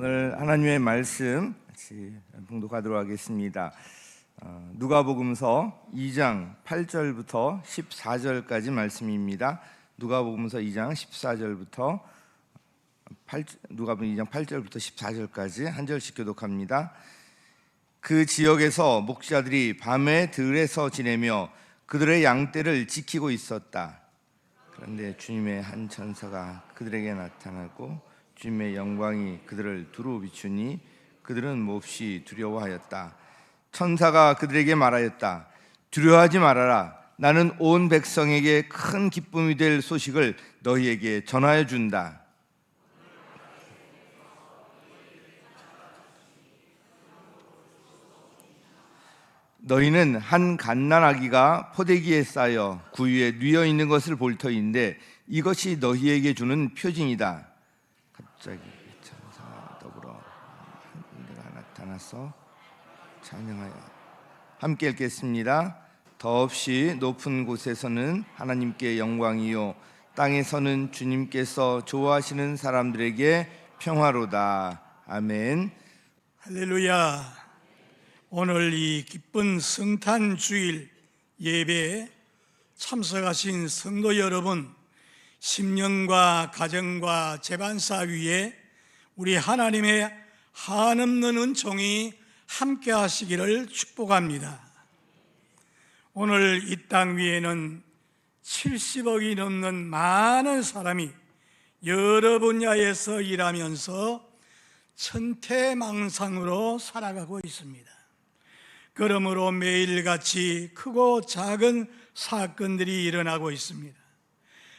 오늘 하나님의 말씀 같이 봉독하도록 하겠습니다. 누가복음서 2장 8절부터 14절까지 말씀입니다. 누가복음서 2장 14절부터 누가복음 2장 8절부터 14절까지 한 절씩 교독합니다. 그 지역에서 목자들이 밤에 들에서 지내며 그들의 양떼를 지키고 있었다. 그런데 주님의 한 천사가 그들에게 나타나고 주님의 영광이 그들을 두루 비추니 그들은 몹시 두려워하였다. 천사가 그들에게 말하였다. 두려워하지 말아라. 나는 온 백성에게 큰 기쁨이 될 소식을 너희에게 전하여 준다. 너희는 한 갓난아기가 포대기에 쌓여 구유에 뉘어 있는 것을 볼 터인데 이것이 너희에게 주는 표징이다. 갑자기 천사와 더불어 내가 나타나서 찬양하여 함께 읽겠습니다. 더없이 높은 곳에서는 하나님께 영광이요 땅에서는 주님께서 좋아하시는 사람들에게 평화로다. 아멘. 할렐루야. 오늘 이 기쁜 성탄 주일 예배에 참석하신 성도 여러분, 심령과 가정과 재반사 위에 우리 하나님의 한없는 은총이 함께 하시기를 축복합니다. 오늘 이 땅 위에는 70억이 넘는 많은 사람이 여러 분야에서 일하면서 천태망상으로 살아가고 있습니다. 그러므로 매일같이 크고 작은 사건들이 일어나고 있습니다.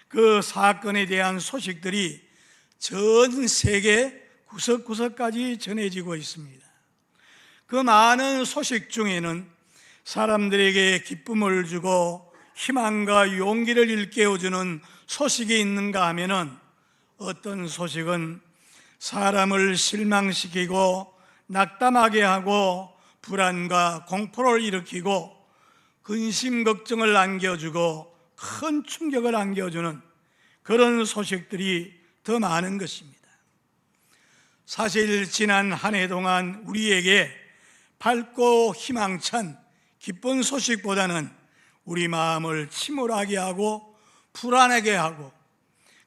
그 사건에 대한 소식들이 전 세계 구석구석까지 전해지고 있습니다. 그 많은 소식 중에는 사람들에게 기쁨을 주고 희망과 용기를 일깨워주는 소식이 있는가 하면은 어떤 소식은 사람을 실망시키고 낙담하게 하고 불안과 공포를 일으키고 근심 걱정을 안겨주고 큰 충격을 안겨주는 그런 소식들이 더 많은 것입니다. 사실 지난 한 해 동안 우리에게 밝고 희망찬 기쁜 소식보다는 우리 마음을 침울하게 하고 불안하게 하고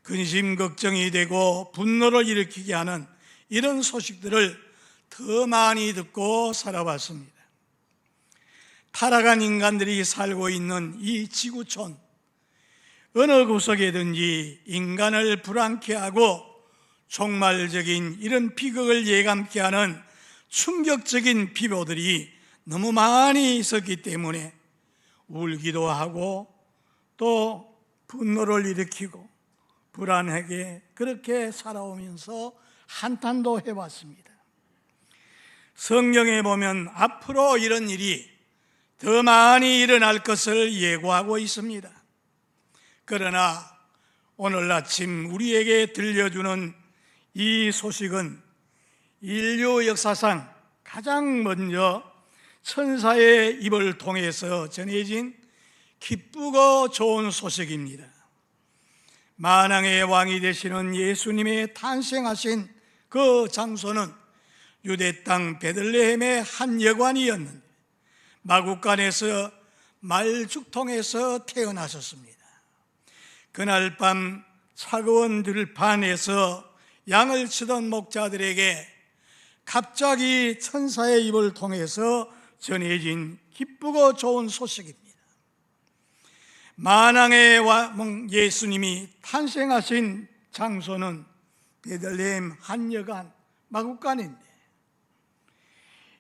근심 걱정이 되고 분노를 일으키게 하는 이런 소식들을 더 많이 듣고 살아왔습니다. 타락한 인간들이 살고 있는 이 지구촌, 어느 구석에든지 인간을 불안케 하고 종말적인 이런 비극을 예감케 하는 충격적인 비보들이 너무 많이 있었기 때문에 울기도 하고 또 분노를 일으키고 불안하게 그렇게 살아오면서 한탄도 해왔습니다. 성경에 보면 앞으로 이런 일이 더 많이 일어날 것을 예고하고 있습니다. 그러나 오늘 아침 우리에게 들려주는 이 소식은 인류 역사상 가장 먼저 천사의 입을 통해서 전해진 기쁘고 좋은 소식입니다. 만왕의 왕이 되시는 예수님의 탄생하신 그 장소는 유대 땅 베들레헴의 한 여관이었는데 마구간에서 말죽통에서 태어나셨습니다. 그날 밤 차가운 들판에서 양을 치던 목자들에게 갑자기 천사의 입을 통해서 전해진 기쁘고 좋은 소식입니다. 만왕의 왕 예수님이 탄생하신 장소는 베들레헴 한 여관 마구간인데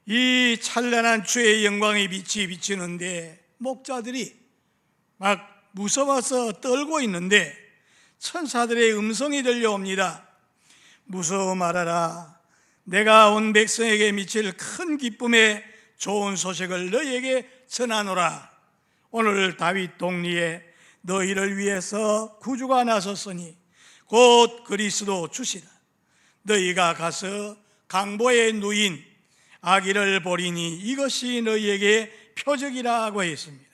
이 찬란한 주의 영광의 빛이 비치는데 목자들이 막 무서워서 떨고 있는데 천사들의 음성이 들려옵니다. 무서워 말아라. 내가 온 백성에게 미칠 큰 기쁨의 좋은 소식을 너희에게 전하노라. 오늘 다윗 동리에 너희를 위해서 구주가 나섰으니 곧 그리스도 주시라. 너희가 가서 강보에 누인 아기를 보리니 이것이 너희에게 표적이라고 했습니다.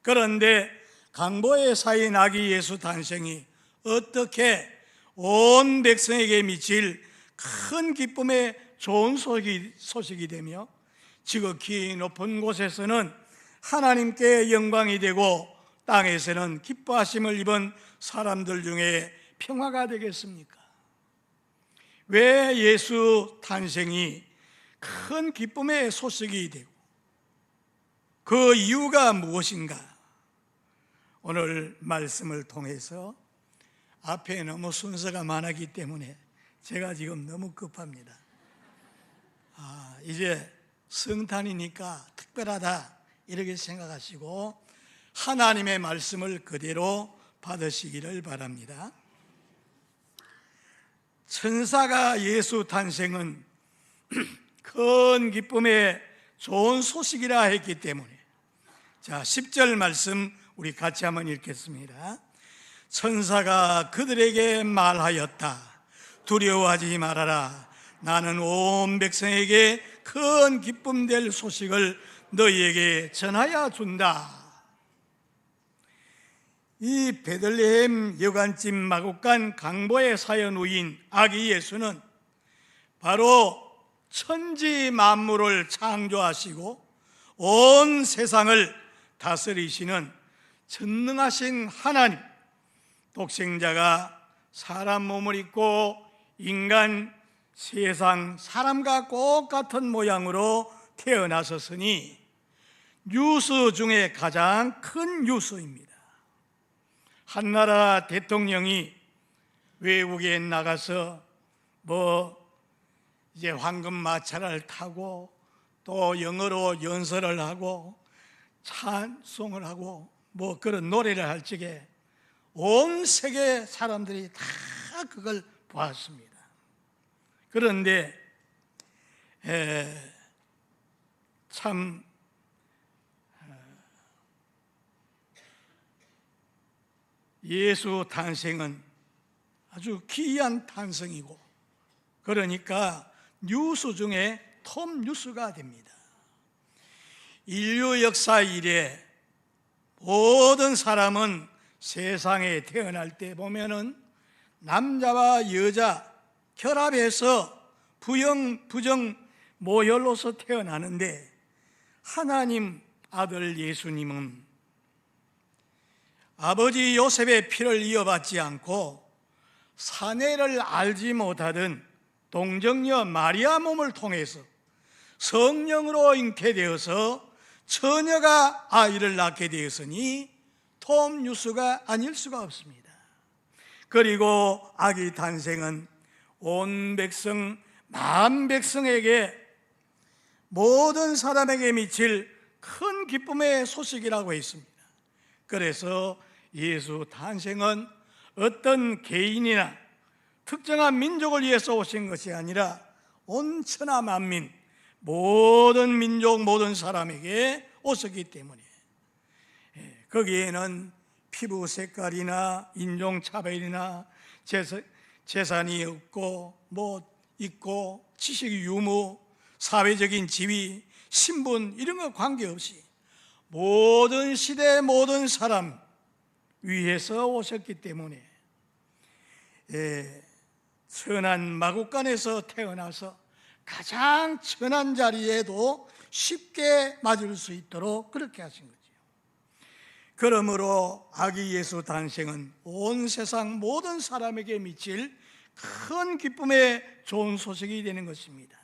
그런데 강보에 쌓인 아기 예수 탄생이 어떻게 온 백성에게 미칠 큰 기쁨의 좋은 소식이 되며 지극히 높은 곳에서는 하나님께 영광이 되고 땅에서는 기뻐하심을 입은 사람들 중에 평화가 되겠습니까? 왜 예수 탄생이 큰 기쁨의 소식이 되고 그 이유가 무엇인가? 오늘 말씀을 통해서 앞에 너무 순서가 많았기 때문에 제가 지금 너무 급합니다. 이제 성탄이니까 특별하다 이렇게 생각하시고 하나님의 말씀을 그대로 받으시기를 바랍니다. 천사가 예수 탄생은 큰 기쁨의 좋은 소식이라 했기 때문에, 자 10절 말씀 우리 같이 한번 읽겠습니다. 천사가 그들에게 말하였다. 두려워하지 말아라. 나는 온 백성에게 큰 기쁨 될 소식을 너희에게 전하여 준다. 이 베들레헴 여관집 마국간 강보의 사연우인 아기 예수는 바로 천지 만물을 창조하시고 온 세상을 다스리시는 전능하신 하나님, 독생자가 사람 몸을 입고 인간 세상 사람과 똑같은 모양으로 태어나셨으니 뉴스 중에 가장 큰 뉴스입니다. 한나라 대통령이 외국에 나가서 이제 황금 마차를 타고 또 영어로 연설을 하고 찬송을 하고 그런 노래를 할 적에 온 세계 사람들이 다 그걸 보았습니다. 그런데 참 예수 탄생은 아주 기이한 탄생이고, 그러니까 뉴스 중에 톱 뉴스가 됩니다. 인류 역사 이래 모든 사람은 세상에 태어날 때 보면은 남자와 여자 결합해서 부정 모혈로서 태어나는데, 하나님 아들 예수님은 아버지 요셉의 피를 이어받지 않고 사내를 알지 못하던 동정녀 마리아 몸을 통해서 성령으로 잉태되어서 처녀가 아이를 낳게 되었으니 톱 뉴스가 아닐 수가 없습니다. 그리고 아기 탄생은 온 백성 만 백성에게 모든 사람에게 미칠 큰 기쁨의 소식이라고 했습니다. 그래서 예수 탄생은 어떤 개인이나 특정한 민족을 위해서 오신 것이 아니라 온 천하 만민 모든 민족 모든 사람에게 오셨기 때문에, 거기에는 피부 색깔이나 인종차별이나 재산이 없고 있고 지식 유무 사회적인 지위 신분 이런 거 관계없이 모든 시대 모든 사람 위해서 오셨기 때문에 천한 마국간에서 태어나서 가장 천한 자리에도 쉽게 맞을 수 있도록 그렇게 하신 거죠. 그러므로 아기 예수 탄생은 온 세상 모든 사람에게 미칠 큰 기쁨의 좋은 소식이 되는 것입니다.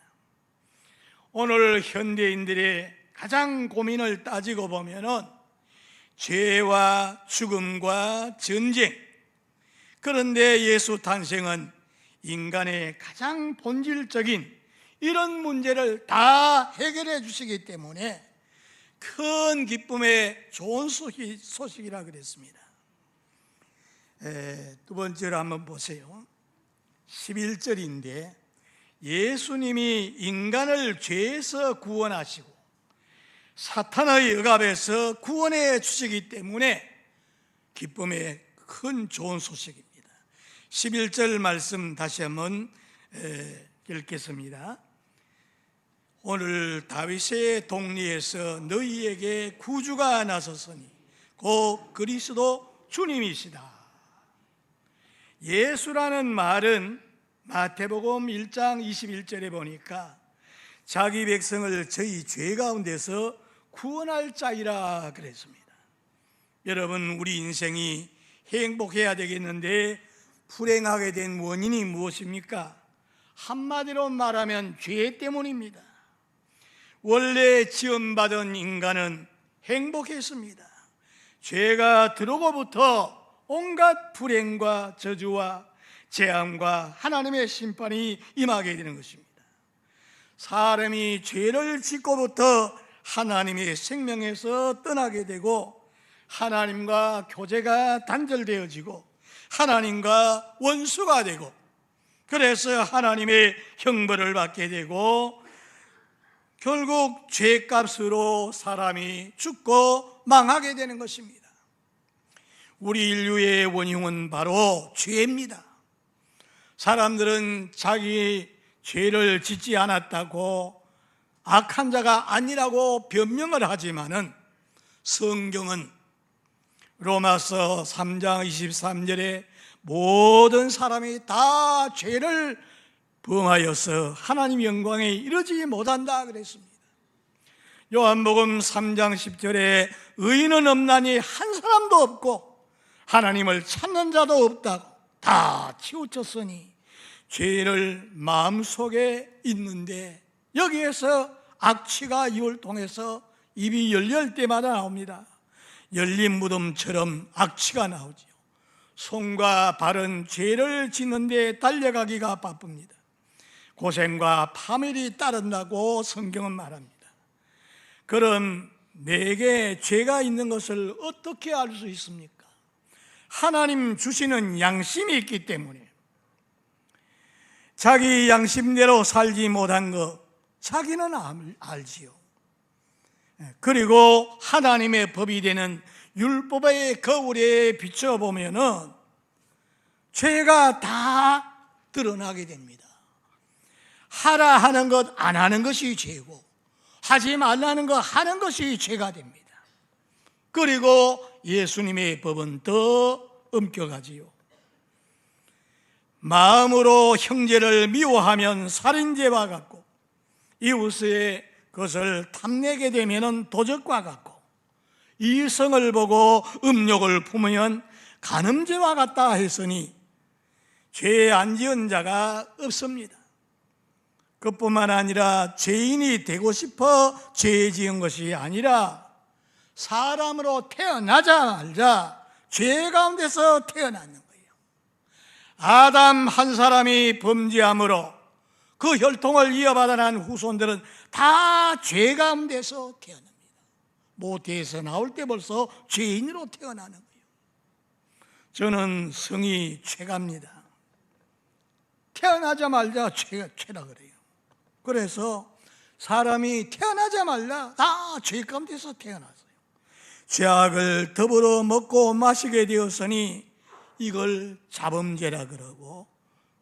오늘 현대인들의 가장 고민을 따지고 보면은 죄와 죽음과 전쟁, 그런데 예수 탄생은 인간의 가장 본질적인 이런 문제를 다 해결해 주시기 때문에 큰 기쁨의 좋은 소식이라 그랬습니다. 두 번째로 한번 보세요. 11절인데 예수님이 인간을 죄에서 구원하시고 사탄의 억압에서 구원해 주시기 때문에 기쁨의 큰 좋은 소식입니다. 11절 말씀 다시 한번 읽겠습니다. 오늘 다윗의 동리에서 너희에게 구주가 나섰으니 곧 그리스도 주님이시다. 예수라는 말은 마태복음 1장 21절에 보니까 자기 백성을 저희 죄 가운데서 구원할 자이라 그랬습니다. 여러분, 우리 인생이 행복해야 되겠는데 불행하게 된 원인이 무엇입니까? 한마디로 말하면 죄 때문입니다. 원래 지음받은 인간은 행복했습니다. 죄가 들어오고부터 온갖 불행과 저주와 재앙과 하나님의 심판이 임하게 되는 것입니다. 사람이 죄를 짓고부터 하나님의 생명에서 떠나게 되고 하나님과 교제가 단절되어지고 하나님과 원수가 되고, 그래서 하나님의 형벌을 받게 되고 결국 죄값으로 사람이 죽고 망하게 되는 것입니다. 우리 인류의 원흉은 바로 죄입니다. 사람들은 자기 죄를 짓지 않았다고, 악한 자가 아니라고 변명을 하지만은 성경은 로마서 3장 23절에 모든 사람이 다 죄를 범하여서 하나님 영광에 이르지 못한다 그랬습니다. 요한복음 3장 10절에 의인은 없나니 한 사람도 없고 하나님을 찾는 자도 없다고, 다 치우쳤으니 죄를 마음속에 있는데, 여기에서 악취가 입을 통해서 입이 열릴 때마다 나옵니다. 열린 무덤처럼 악취가 나오지요. 손과 발은 죄를 짓는 데 달려가기가 바쁩니다. 고생과 파멸이 따른다고 성경은 말합니다. 그럼 내게 죄가 있는 것을 어떻게 알 수 있습니까? 하나님 주시는 양심이 있기 때문에. 자기 양심대로 살지 못한 것 자기는 알지요. 그리고 하나님의 법이 되는 율법의 거울에 비춰보면은 죄가 다 드러나게 됩니다. 하라 하는 것 안 하는 것이 죄고, 하지 말라는 것 하는 것이 죄가 됩니다. 그리고 예수님의 법은 더 엄격하지요. 마음으로 형제를 미워하면 살인죄와 같고, 이웃의 것을 탐내게 되면 도적과 같고, 이성을 보고 음욕을 품으면 간음죄와 같다 했으니 죄 안 지은 자가 없습니다. 그뿐만 아니라 죄인이 되고 싶어 죄 지은 것이 아니라 사람으로 태어나자마자 죄 가운데서 태어났는 거예요. 아담 한 사람이 범죄함으로 그 혈통을 이어받아 난 후손들은 다 죄 가운데서 태어납니다. 모태에서 나올 때 벌써 죄인으로 태어나는 거예요. 저는 성이 죄갑니다. 태어나자마자 죄라 그래요. 그래서 사람이 태어나자마자 다 죄 가운데서 태어났어요. 죄악을 더불어 먹고 마시게 되었으니 이걸 자범죄라 그러고,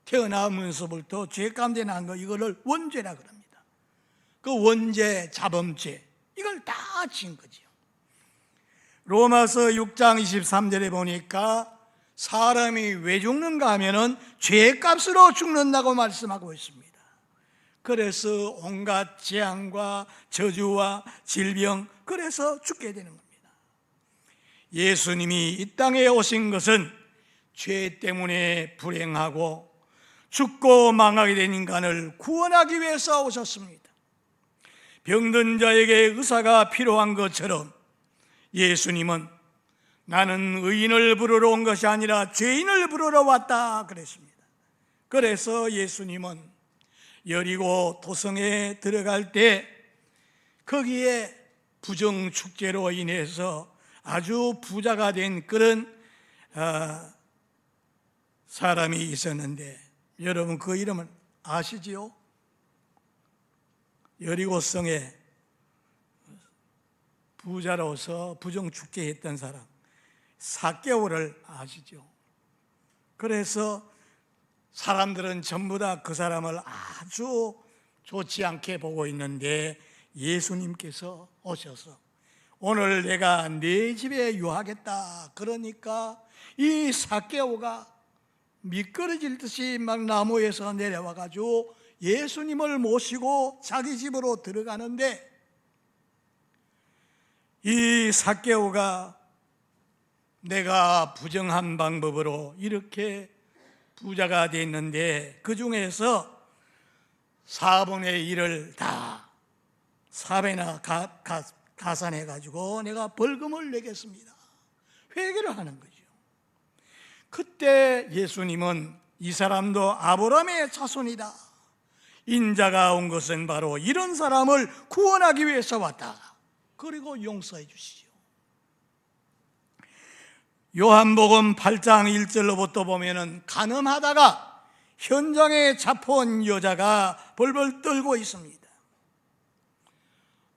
태어나면서부터 죄 가운데 난 거 이거를 원죄라 그럽니다. 그 원죄, 자범죄 이걸 다 지은 거지요. 로마서 6장 23절에 보니까 사람이 왜 죽는가 하면은 죄값으로 죽는다고 말씀하고 있습니다. 그래서 온갖 재앙과 저주와 질병, 그래서 죽게 되는 겁니다. 예수님이 이 땅에 오신 것은 죄 때문에 불행하고 죽고 망하게 된 인간을 구원하기 위해서 오셨습니다. 병든 자에게 의사가 필요한 것처럼 예수님은 나는 의인을 부르러 온 것이 아니라 죄인을 부르러 왔다 그랬습니다. 그래서 예수님은 여리고 도성에 들어갈 때 거기에 부정축제로 인해서 아주 부자가 된 그런 사람이 있었는데, 여러분 그 이름은 아시지요? 여리고성에 부자로서 부정축제 했던 사람, 삭개오를 아시죠? 그래서 사람들은 전부 다 그 사람을 아주 좋지 않게 보고 있는데, 예수님께서 오셔서 오늘 내가 네 집에 유하겠다 그러니까 이 삭개오가 미끄러질 듯이 막 나무에서 내려와 가지고 예수님을 모시고 자기 집으로 들어가는데, 이 삭개오가 내가 부정한 방법으로 이렇게 부자가 됐는데 그 중에서 4분의 1을 다 4배나 가산해 가지고 내가 벌금을 내겠습니다. 회개를 하는 거죠. 그때 예수님은 이 사람도 아브라함의 자손이다, 인자가 온 것은 바로 이런 사람을 구원하기 위해서 왔다, 그리고 용서해 주시죠. 요한복음 8장 1절로부터 보면은 간음하다가 현장에 잡혀온 여자가 벌벌 떨고 있습니다.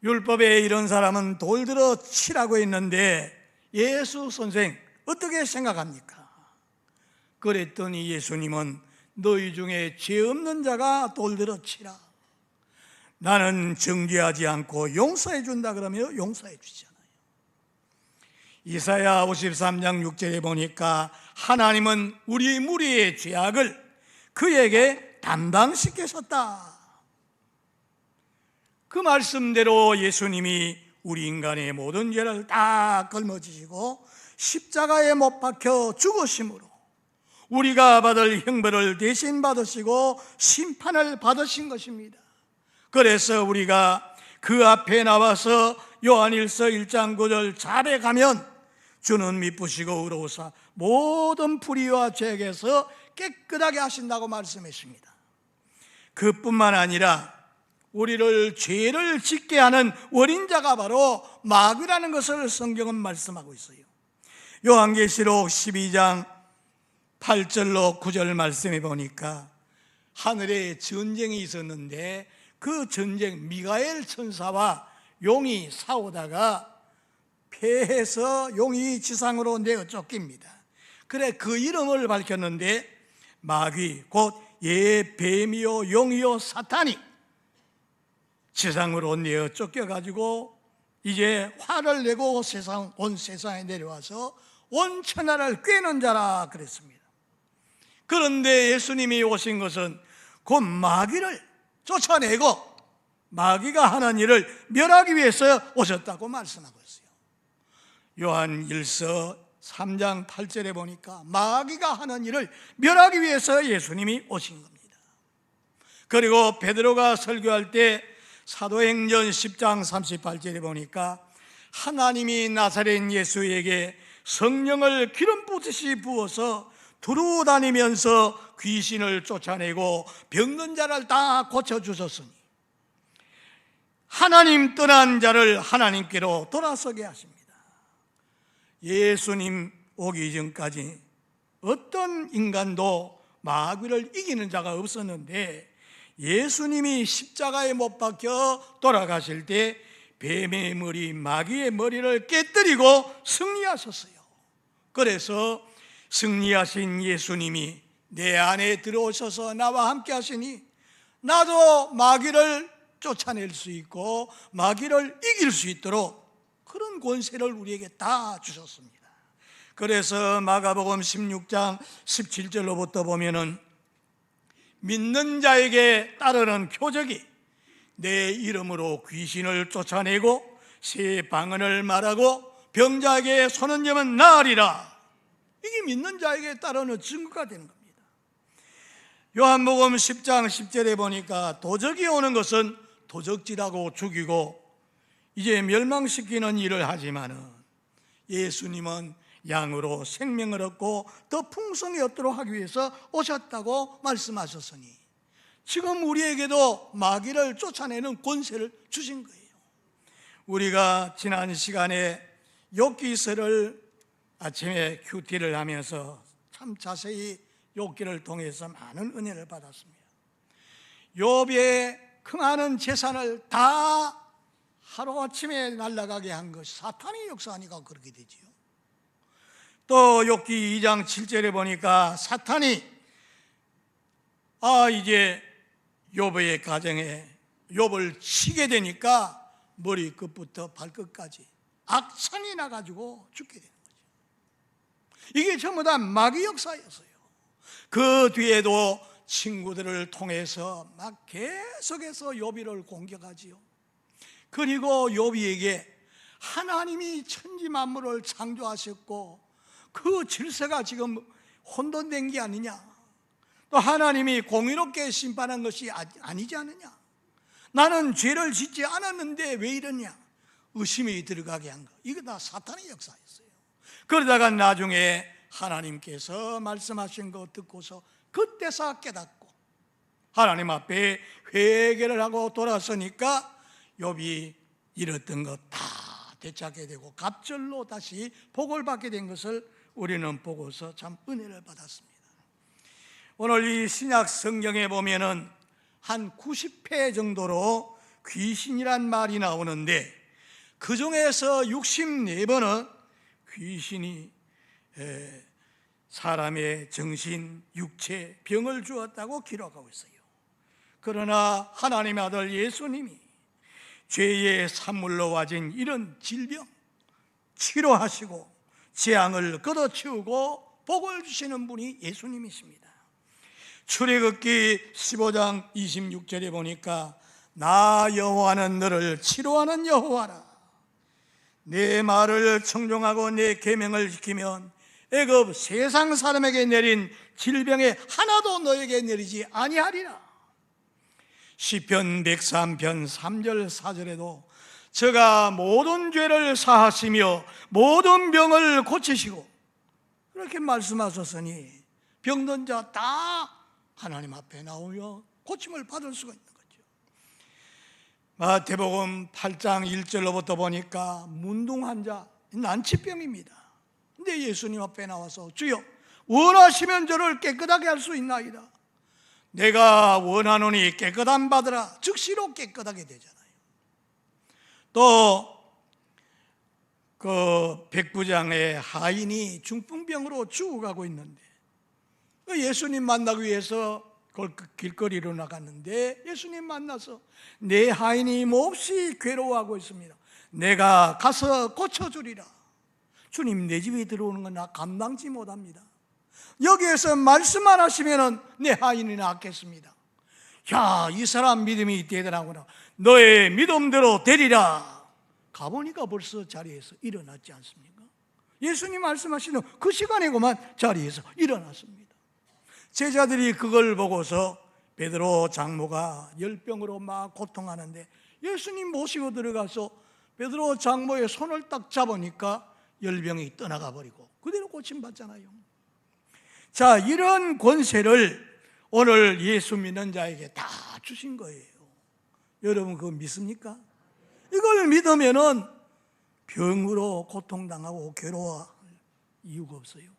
율법에 이런 사람은 돌들어 치라고 했는데 예수 선생 어떻게 생각합니까? 그랬더니 예수님은 너희 중에 죄 없는 자가 돌들어 치라. 나는 정죄하지 않고 용서해 준다 그러면 용서해 주잖아요. 이사야 53장 6절에 보니까 하나님은 우리 무리의 죄악을 그에게 담당시키셨다. 그 말씀대로 예수님이 우리 인간의 모든 죄를 다 걸머지시고 십자가에 못 박혀 죽으심으로 우리가 받을 형벌을 대신 받으시고 심판을 받으신 것입니다. 그래서 우리가 그 앞에 나와서 요한일서 1장 9절 잘해 가면 주는 미쁘시고 의로우사 모든 불의와 죄에서 깨끗하게 하신다고 말씀했습니다. 그뿐만 아니라 우리를 죄를 짓게 하는 원인자가 바로 마귀라는 것을 성경은 말씀하고 있어요. 요한계시록 12장 8절로 9절 말씀해 보니까 하늘에 전쟁이 있었는데 그 전쟁, 미가엘 천사와 용이 싸우다가 패해서 용이 지상으로 내어 쫓깁니다. 그래 그 이름을 밝혔는데 마귀 곧 뱀이요 용이요 사탄이 지상으로 내어 쫓겨가지고 이제 화를 내고 온 세상에 내려와서 온 천하를 꿰는 자라 그랬습니다. 그런데 예수님이 오신 것은 곧 마귀를 쫓아내고 마귀가 하는 일을 멸하기 위해서 오셨다고 말씀하고 있어요. 요한 1서 3장 8절에 보니까 마귀가 하는 일을 멸하기 위해서 예수님이 오신 겁니다. 그리고 베드로가 설교할 때 사도행전 10장 38절에 보니까 하나님이 나사렛 예수에게 성령을 기름 붓듯이 부어서 두루 다니면서 귀신을 쫓아내고 병든 자를 다 고쳐주셨으니 하나님 떠난 자를 하나님께로 돌아서게 하십니다. 예수님 오기 전까지 어떤 인간도 마귀를 이기는 자가 없었는데 예수님이 십자가에 못 박혀 돌아가실 때 뱀의 머리, 마귀의 머리를 깨뜨리고 승리하셨어요. 그래서 승리하신 예수님이 내 안에 들어오셔서 나와 함께 하시니 나도 마귀를 쫓아낼 수 있고 마귀를 이길 수 있도록 그런 권세를 우리에게 다 주셨습니다. 그래서 마가복음 16장 17절로부터 보면은 믿는 자에게 따르는 표적이 내 이름으로 귀신을 쫓아내고 새 방언을 말하고 병자에게 손은 져면 나으리라. 이게 믿는 자에게 따르는 증거가 되는 겁니다. 요한복음 10장 10절에 보니까 도적이 오는 것은 도적질하고 죽이고 이제 멸망시키는 일을 하지만은 예수님은 양으로 생명을 얻고 더 풍성히 얻도록 하기 위해서 오셨다고 말씀하셨으니 지금 우리에게도 마귀를 쫓아내는 권세를 주신 거예요. 우리가 지난 시간에 욥기서를 아침에 큐티를 하면서 참 자세히 욥기를 통해서 많은 은혜를 받았습니다. 욥의 그 많은 재산을 다 하루아침에 날아가게 한 것이 사탄이 역사하니까 그렇게 되지요. 또 욥기 2장 7절에 보니까 사탄이 이제 욥의 가정에 욥을 치게 되니까 머리끝부터 발끝까지 악창이 나가지고 죽게 되는 거죠. 이게 전부 다 마귀 역사였어요. 그 뒤에도 친구들을 통해서 막 계속해서 욥이를 공격하지요. 그리고 욥이에게 하나님이 천지 만물을 창조하셨고 그 질서가 지금 혼돈된 게 아니냐, 또 하나님이 공의롭게 심판한 것이 아니지 않느냐, 나는 죄를 짓지 않았는데 왜 이러냐, 의심이 들어가게 한 거, 이거 다 사탄의 역사였어요. 그러다가 나중에 하나님께서 말씀하신 거 듣고서 그때서 깨닫고 하나님 앞에 회개를 하고 돌아서니까 욥이 잃었던 것 다 되찾게 되고 갑절로 다시 복을 받게 된 것을 우리는 보고서 참 은혜를 받았습니다. 오늘 이 신약 성경에 보면은 한 90회 정도로 귀신이란 말이 나오는데 그 중에서 64번은 귀신이 사람의 정신, 육체, 병을 주었다고 기록하고 있어요. 그러나 하나님의 아들 예수님이 죄의 산물로 와진 이런 질병 치료하시고 재앙을 걷어치우고 복을 주시는 분이 예수님이십니다. 출애굽기 15장 26절에 보니까 나 여호와는 너를 치료하는 여호와라. 내 말을 청종하고 내 계명을 지키면 애굽 세상 사람에게 내린 질병에 하나도 너에게 내리지 아니하리라. 시편 103편 3절 4절에도 저가 모든 죄를 사하시며 모든 병을 고치시고 그렇게 말씀하셨으니 병든 자 다 하나님 앞에 나오며 고침을 받을 수가 있는 거죠. 마태복음 8장 1절로부터 보니까 문둥한 자, 난치병입니다. 근데 예수님 앞에 나와서 주여 원하시면 저를 깨끗하게 할 수 있나이다. 내가 원하노니 깨끗함 받으라. 즉시로 깨끗하게 되잖아요. 또 그 백부장의 하인이 중풍병으로 죽어가고 있는데 예수님 만나기 위해서 길거리로 나갔는데 예수님 만나서 내 하인이 몹시 괴로워하고 있습니다. 내가 가서 고쳐주리라. 주님, 내 집에 들어오는 건 나 감당치 못합니다. 여기에서 말씀만 하시면 내 하인이 낫겠습니다. 야, 이 사람 믿음이 대단하구나. 너의 믿음대로 되리라. 가보니까 벌써 자리에서 일어났지 않습니까? 예수님 말씀하시는 그 시간에고만 자리에서 일어났습니다. 제자들이 그걸 보고서 베드로 장모가 열병으로 막 고통하는데 예수님 모시고 들어가서 베드로 장모의 손을 딱 잡으니까 열병이 떠나가 버리고 그대로 고침받잖아요. 자, 이런 권세를 오늘 예수 믿는 자에게 다 주신 거예요. 여러분 그거 믿습니까? 이걸 믿으면은 병으로 고통당하고 괴로워할 이유가 없어요.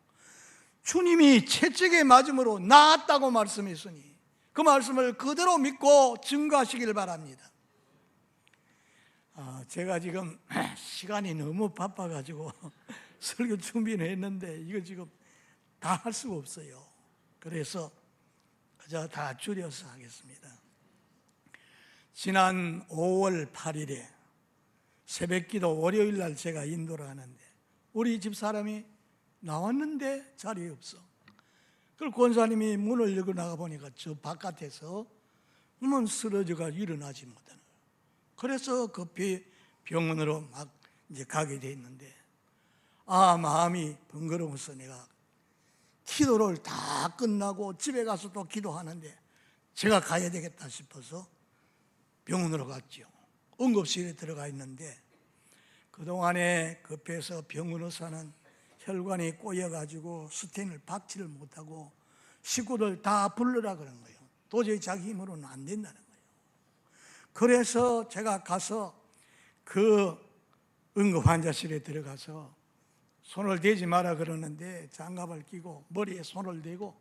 주님이 채찍에 맞음으로 나았다고 말씀했으니 그 말씀을 그대로 믿고 증거하시길 바랍니다. 제가 지금 시간이 너무 바빠가지고 설교 준비는 했는데 이거 지금 다 할 수가 없어요. 그래서 그저 다 줄여서 하겠습니다. 지난 5월 8일에 새벽기도 월요일 날 제가 인도를 하는데 우리 집사람이 나왔는데 자리에 없어. 그리고 권사님이 문을 열고 나가 보니까 저 바깥에서 쓰러져가 일어나지 못하는 거예요. 그래서 급히 병원으로 막 이제 가게 돼 있는데 마음이 번거로워서 내가 기도를 다 끝나고 집에 가서 또 기도하는데 제가 가야 되겠다 싶어서 병원으로 갔죠. 응급실에 들어가 있는데 그동안에 급해서 병원 의사는 혈관이 꼬여가지고 스텐을 박지를 못하고 식구들 다 불러라 그런 거예요. 도저히 자기 힘으로는 안 된다는 거예요. 그래서 제가 가서 그 응급 환자실에 들어가서 손을 대지 마라 그러는데 장갑을 끼고 머리에 손을 대고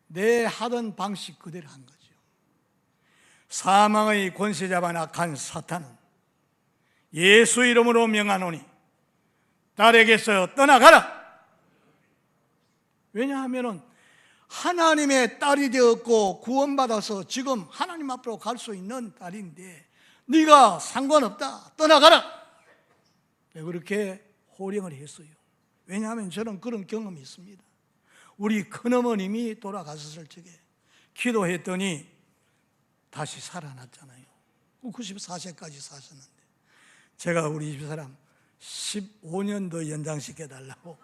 내 하던 방식 그대로 한 거죠. 사망의 권세 잡아 악한 사탄은 예수 이름으로 명하노니 딸에게서 떠나가라. 왜냐하면 하나님의 딸이 되었고 구원받아서 지금 하나님 앞으로 갈 수 있는 딸인데 네가 상관없다, 떠나가라. 그렇게 호령을 했어요. 왜냐하면 저는 그런 경험이 있습니다. 우리 큰어머님이 돌아가셨을 적에 기도했더니 다시 살아났잖아요. 94세까지 사셨는데 제가 우리 집사람 15년 더 연장시켜달라고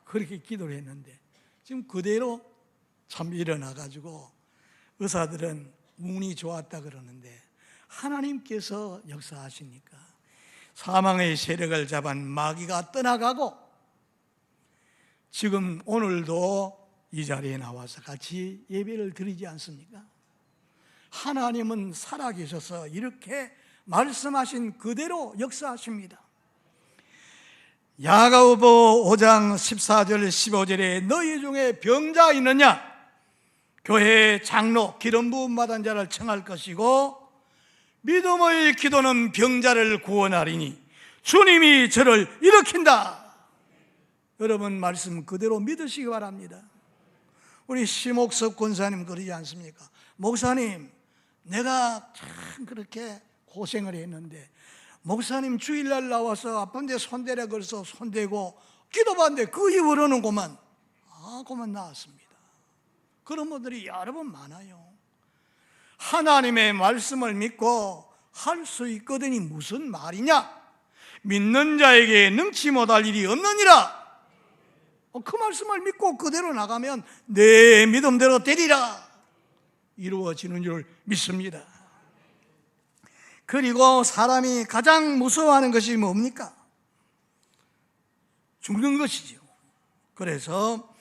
그렇게 기도를 했는데 지금 그대로 참 일어나가지고 의사들은 운이 좋았다 그러는데 하나님께서 역사하시니까 사망의 세력을 잡은 마귀가 떠나가고 지금 오늘도 이 자리에 나와서 같이 예배를 드리지 않습니까? 하나님은 살아계셔서 이렇게 말씀하신 그대로 역사하십니다. 야고보 5장 14절 15절에 너희 중에 병자 있느냐? 교회 장로 기름 부음 받은 자를 청할 것이고 믿음의 기도는 병자를 구원하리니 주님이 저를 일으킨다. 여러분 말씀 그대로 믿으시기 바랍니다. 우리 심옥섭 권사님 그러지 않습니까? 목사님, 내가 참 그렇게 고생을 했는데 목사님 주일날 나와서 아픈데 손대라 그래서 손대고 기도받는데 그 이후로는 그만 나았습니다. 그런 분들이 여러 번 많아요. 하나님의 말씀을 믿고 할 수 있거든이 무슨 말이냐? 믿는 자에게 능치 못할 일이 없느니라. 그 말씀을 믿고 그대로 나가면 내 믿음대로 되리라 이루어지는 줄 믿습니다. 그리고 사람이 가장 무서워하는 것이 뭡니까? 죽는 것이죠. 그래서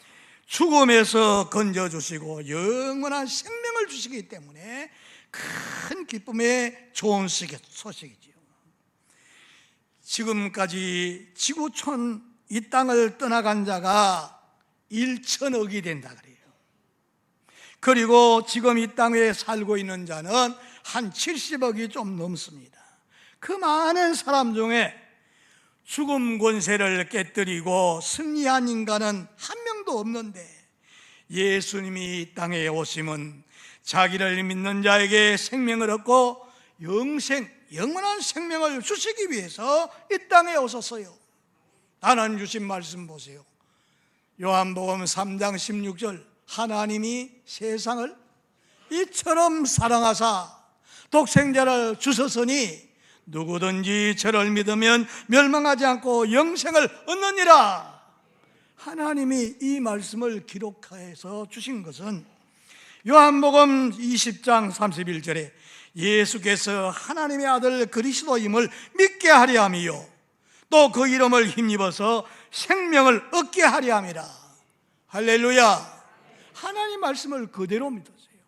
죽음에서 건져주시고 영원한 생명을 주시기 때문에 큰 기쁨의 좋은 소식이지요. 지금까지 지구촌 이 땅을 떠나간 자가 1천억이 된다 그래요. 그리고 지금 이 땅에 살고 있는 자는 한 70억이 좀 넘습니다. 그 많은 사람 중에 죽음 권세를 깨뜨리고 승리한 인간은 한 명도 없는데 예수님이 이 땅에 오심은 자기를 믿는 자에게 생명을 얻고 영원한 생명을 주시기 위해서 이 땅에 오셨어요. 하나님 주신 말씀 보세요. 요한복음 3장 16절 하나님이 세상을 이처럼 사랑하사 독생자를 주셨으니 누구든지 저를 믿으면 멸망하지 않고 영생을 얻느니라. 하나님이 이 말씀을 기록해서 주신 것은 요한복음 20장 31절에 예수께서 하나님의 아들 그리스도임을 믿게 하려 함이요 또 그 이름을 힘입어서 생명을 얻게 하려 함이라. 할렐루야. 하나님 말씀을 그대로 믿으세요.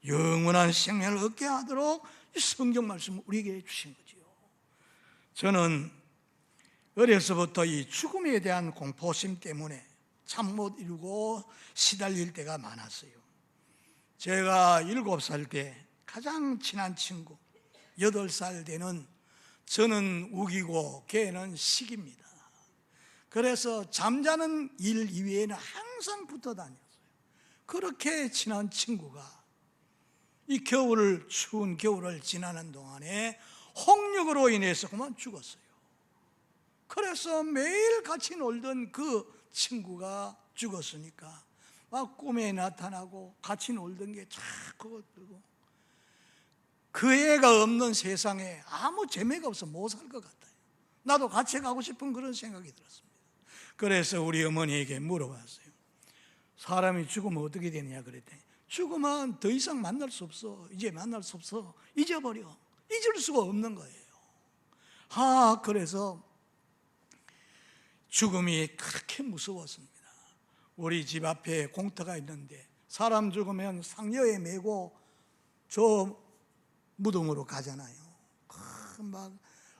영원한 생명을 얻게 하도록 성경 말씀을 우리에게 주신 거지요. 저는 어려서부터 이 죽음에 대한 공포심 때문에 잠 못 이루고 시달릴 때가 많았어요. 제가 7살 때 가장 친한 친구 8살 되는 저는 우기고 걔는 식입니다. 그래서 잠자는 일 이외에는 항상 붙어 다녔어요. 그렇게 친한 친구가 이 추운 겨울을 지나는 동안에 홍역으로 인해서 그만 죽었어요. 그래서 매일 같이 놀던 그 친구가 죽었으니까 막 꿈에 나타나고 같이 놀던 게 자꾸 들고 그 애가 없는 세상에 아무 재미가 없어 못 살 것 같아요. 나도 같이 가고 싶은 그런 생각이 들었습니다. 그래서 우리 어머니에게 물어봤어요. 사람이 죽으면 어떻게 되느냐 그랬더니 죽으면 더 이상 만날 수 없어. 이제 만날 수 없어. 잊어버려. 잊을 수가 없는 거예요. 그래서 죽음이 그렇게 무서웠습니다. 우리 집 앞에 공터가 있는데 사람 죽으면 상여에 메고 저 무덤으로 가잖아요. 막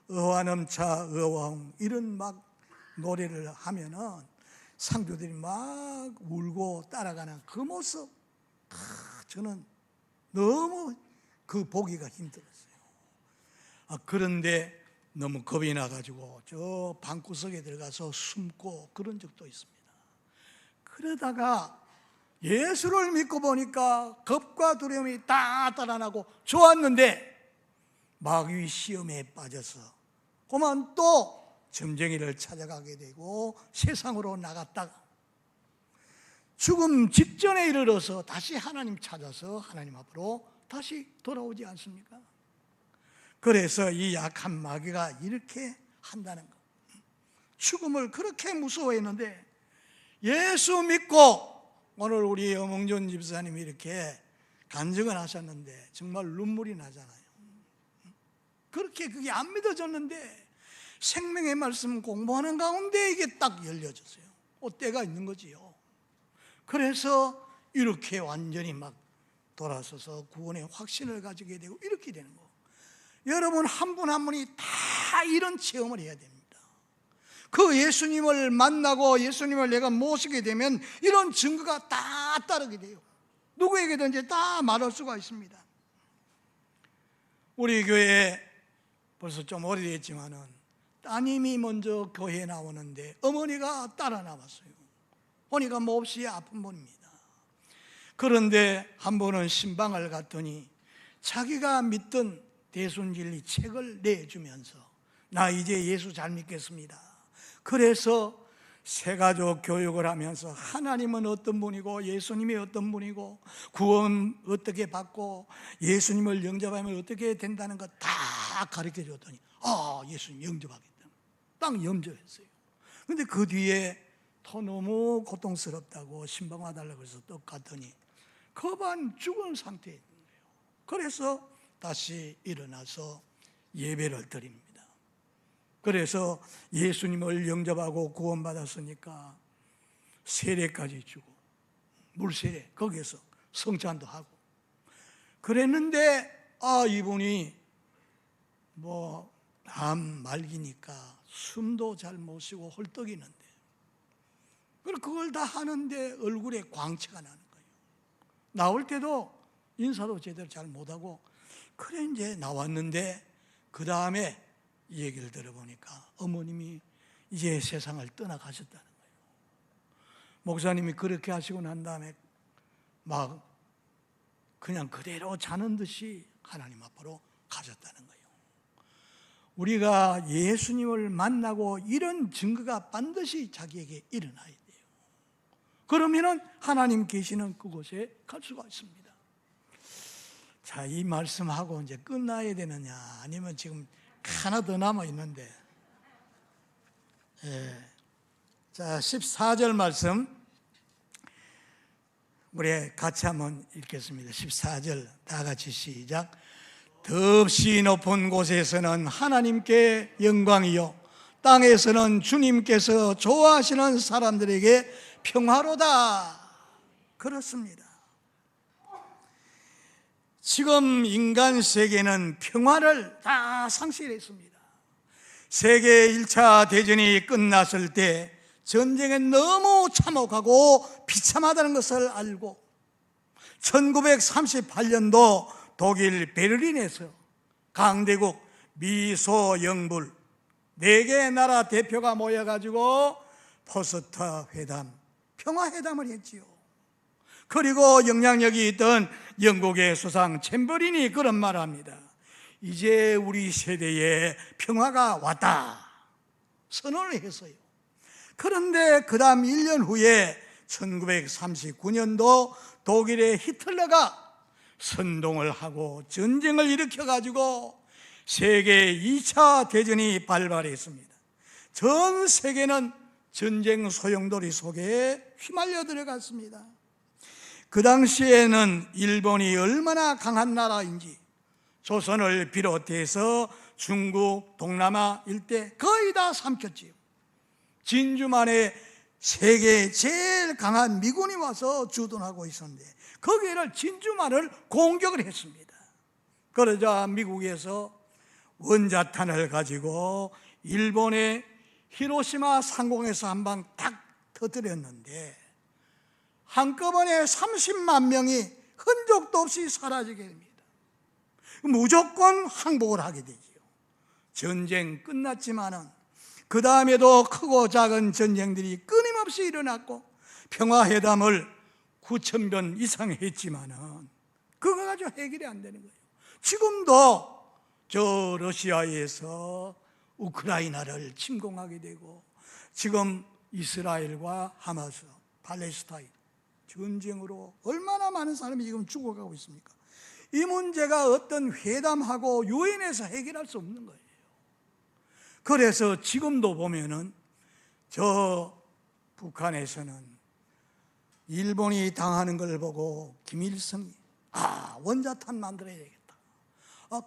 어와넘차 어와웅 이런 막 노래를 하면은 상주들이 막 울고 따라가는 그 모습, 저는 너무 그 보기가 힘들었어요. 그런데 너무 겁이 나가지고 저 방구석에 들어가서 숨고 그런 적도 있습니다. 그러다가 예수를 믿고 보니까 겁과 두려움이 다 달아나고 좋았는데 마귀 시험에 빠져서 그만 또 점쟁이를 찾아가게 되고 세상으로 나갔다가 죽음 직전에 이르러서 다시 하나님 찾아서 하나님 앞으로 다시 돌아오지 않습니까? 그래서 이 약한 마귀가 이렇게 한다는 것. 죽음을 그렇게 무서워했는데 예수 믿고 오늘 우리 엄홍준 집사님이 이렇게 간증을 하셨는데 정말 눈물이 나잖아요. 그렇게 그게 안 믿어졌는데 생명의 말씀 공부하는 가운데 이게 딱 열려졌어요. 때가 있는 거지요. 그래서 이렇게 완전히 막 돌아서서 구원의 확신을 가지게 되고 이렇게 되는 거. 여러분 한 분 한 분이 다 이런 체험을 해야 됩니다. 그 예수님을 만나고 예수님을 내가 모시게 되면 이런 증거가 다 따르게 돼요. 누구에게든지 다 말할 수가 있습니다. 우리 교회에 벌써 좀 오래됐지만은 따님이 먼저 교회에 나오는데 어머니가 따라 나왔어요. 보니까 몹시 아픈 분입니다. 그런데 한 번은 신방을 갔더니 자기가 믿던 대순진리 책을 내주면서 나 이제 예수 잘 믿겠습니다. 그래서 새가족 교육을 하면서 하나님은 어떤 분이고 예수님이 어떤 분이고 구원 어떻게 받고 예수님을 영접하면 어떻게 된다는 거 다 가르쳐 줬더니 예수님 영접하겠다. 딱 영접했어요. 근데 그 뒤에 더 너무 고통스럽다고 신방 와달라고 해서 또 갔더니 거반 죽은 상태인 거예요. 그래서 다시 일어나서 예배를 드립니다. 그래서 예수님을 영접하고 구원받았으니까 세례까지 주고 물세례 거기에서 성찬도 하고 그랬는데 이분이 암 말기니까 숨도 잘 못 쉬고 헐떡이는데 그걸 다 하는데 얼굴에 광채가 나는 거예요. 나올 때도 인사도 제대로 잘 못하고 그래 이제 나왔는데 그 다음에 이 얘기를 들어보니까 어머님이 이제 세상을 떠나가셨다는 거예요. 목사님이 그렇게 하시고 난 다음에 막 그냥 그대로 자는 듯이 하나님 앞으로 가셨다는 거예요. 우리가 예수님을 만나고 이런 증거가 반드시 자기에게 일어나야 돼요. 그러면은 하나님 계시는 그곳에 갈 수가 있습니다. 자, 이 말씀하고 이제 끝나야 되느냐 아니면 지금 하나 더 남아 있는데 자 14절 말씀 우리 같이 한번 읽겠습니다. 14절 다 같이 시작. 덥시 높은 곳에서는 하나님께 영광이요 땅에서는 주님께서 좋아하시는 사람들에게 평화로다. 그렇습니다. 지금 인간 세계는 평화를 다 상실했습니다. 세계 1차 대전이 끝났을 때 전쟁에 너무 참혹하고 비참하다는 것을 알고 1938년도 독일 베를린에서 강대국 미소영불 4개 나라 대표가 모여가지고 포스터 회담, 평화회담을 했지요. 그리고 영향력이 있던 영국의 수상 챔버린이 그런 말을 합니다. 이제 우리 세대에 평화가 왔다 선언을 했어요. 그런데 그 다음 1년 후에 1939년도 독일의 히틀러가 선동을 하고 전쟁을 일으켜가지고 세계 2차 대전이 발발했습니다. 전 세계는 전쟁 소용돌이 속에 휘말려 들어갔습니다. 그 당시에는 일본이 얼마나 강한 나라인지 조선을 비롯해서 중국, 동남아 일대 거의 다 삼켰지요. 진주만에 세계 제일 강한 미군이 와서 주둔하고 있었는데 거기를 진주만을 공격을 했습니다. 그러자 미국에서 원자탄을 가지고 일본의 히로시마 상공에서 한 방 탁 터뜨렸는데 한꺼번에 30만 명이 흔적도 없이 사라지게 됩니다. 무조건 항복을 하게 되지요. 전쟁 끝났지만은 그 다음에도 크고 작은 전쟁들이 끊임없이 일어났고 평화회담을 9,000번 이상 했지만은 그거 가지고 해결이 안 되는 거예요. 지금도 저 러시아에서 우크라이나를 침공하게 되고 지금 이스라엘과 하마스, 팔레스타인 전쟁으로 얼마나 많은 사람이 지금 죽어가고 있습니까? 이 문제가 어떤 회담하고 유엔에서 해결할 수 없는 거예요. 그래서 지금도 보면은 저 북한에서는 일본이 당하는 걸 보고 김일성이 원자탄 만들어야 되겠다.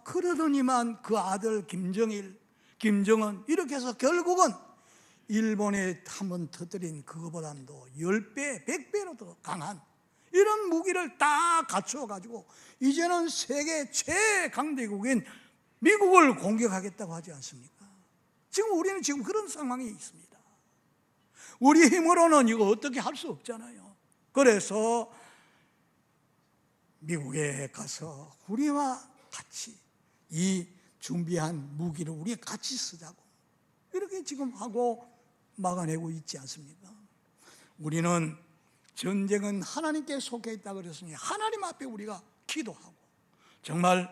그러더니만 그 아들 김정일, 김정은 이렇게 해서 결국은 일본에 한번 터뜨린 그거보다도 10배, 100배로 더 강한 이런 무기를 다 갖추어가지고 이제는 세계 최강대국인 미국을 공격하겠다고 하지 않습니까? 지금 우리는 지금 그런 상황이 있습니다. 우리 힘으로는 이거 어떻게 할 수 없잖아요. 그래서 미국에 가서 우리와 같이 이 준비한 무기를 우리 같이 쓰자고 이렇게 지금 하고 막아내고 있지 않습니까? 우리는 전쟁은 하나님께 속해 있다 그랬으니 하나님 앞에 우리가 기도하고 정말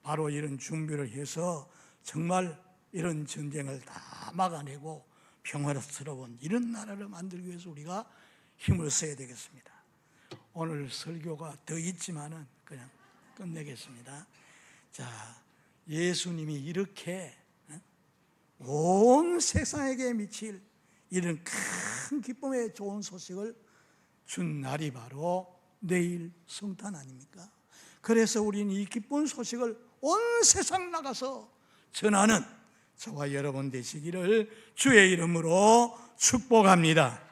바로 이런 준비를 해서 정말 이런 전쟁을 다 막아내고 평화스러운 이런 나라를 만들기 위해서 우리가 힘을 써야 되겠습니다. 오늘 설교가 더 있지만은 그냥 끝내겠습니다. 자, 예수님이 이렇게 온 세상에게 미칠 이런 큰 기쁨의 좋은 소식을 준 날이 바로 내일 성탄 아닙니까? 그래서 우리는 이 기쁜 소식을 온 세상 나가서 전하는 저와 여러분 되시기를 주의 이름으로 축복합니다.